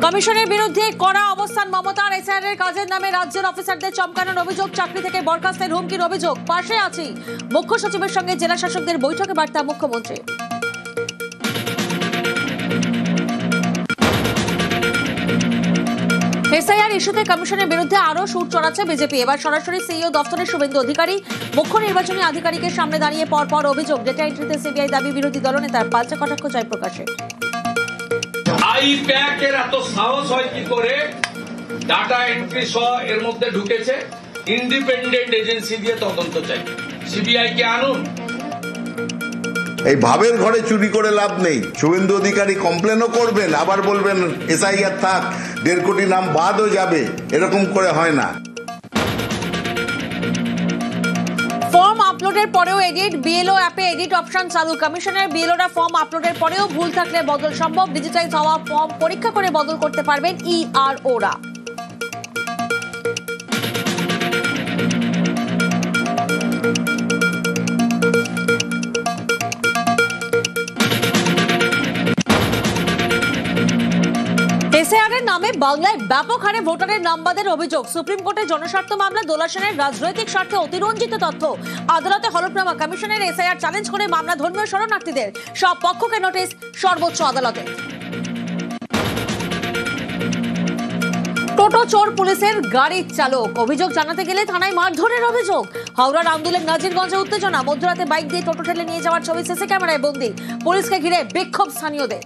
কমিশনের বিরুদ্ধে কড়া অবস্থান মমতার। এসআইআর কাজের নামে রাজ্যের অফিসারদের চমকানোর অভিযোগ, চাকরি থেকে বরখাস্তের হুমকির অভিযোগ। পাশে আছি, মুখ্য সচিবের সঙ্গে জেলা শাসকদের বৈঠকে বার্তা মুখ্যমন্ত্রী। এসআইআর ইস্যুতে কমিশনের বিরুদ্ধে আরো সুর চড়াচ্ছে বিজেপি। এবার সরাসরি সিইও দফতরের শুভেন্দু অধিকারী মুখ্য নির্বাচনী আধিকারিকের সামনে দাঁড়িয়ে পরপর অভিযোগ। ডেটা এন্ট্রিতে সিবিআই দাবি, বিরোধী দলনেতার পাল্টা কটাক্ষ জয়প্রকাশের। আইপ্যাকের এত সাহস হয় কি করে ডাটা এন্ট্রি সহ এর মধ্যে ঢুকেছে? ইন্ডিপেন্ডেন্ট এজেন্সি দিয়ে তদন্ত চাই, সিবিআই কে আনুন। এই ভাবের ঘরে চুরি করে লাভ নেই। শুভেন্দু অধিকারী কমপ্লেনও করবেন, আবার বলবেন এসআইআর থাক, 1.5 কোটি নাম বাদও যাবে। এরকম করে হয় না। ফর্ম আপলোডের পরেও এডিট, বিএলও অ্যাপে এডিট অপশন চালু। কমিশনের বিএলওরা ফর্ম আপলোডের পরেও ভুল থাকলে বদল সম্ভব। ডিজিটাইজ হওয়া ফর্ম পরীক্ষা করে বদল করতে পারবেন ইআরওরা। এসআইআরের নামে বাংলায় ব্যাপক হারে ভোটারের নাম বাদের অভিযোগ। সুপ্রিম কোর্টে জনস্বার্থ মামলা, দোলা সেনের রাজনৈতিক স্বার্থে অতিরঞ্জিত তথ্য। আদালতে হলফনামা। কমিশনের এসআইআর চ্যালেঞ্জ করে মামলা ধর্মীয় শরণার্থীদের। সব পক্ষকে নোটিশ সর্বোচ্চ আদালতে। টোটো চোর পুলিশের গাড়ির চালক। অভিযোগ জানাতে গেলে থানায় মারধরের অভিযোগ। হাওড়ার আন্দোলন নাজিরগঞ্জে উত্তেজনা। মধ্যরাতে বাইক দিয়ে টোটো ঠেলে নিয়ে যাওয়ার ছবি সিসি ক্যামেরায় বন্দী। পুলিশকে ঘিরে বিক্ষোভ স্থানীয়দের।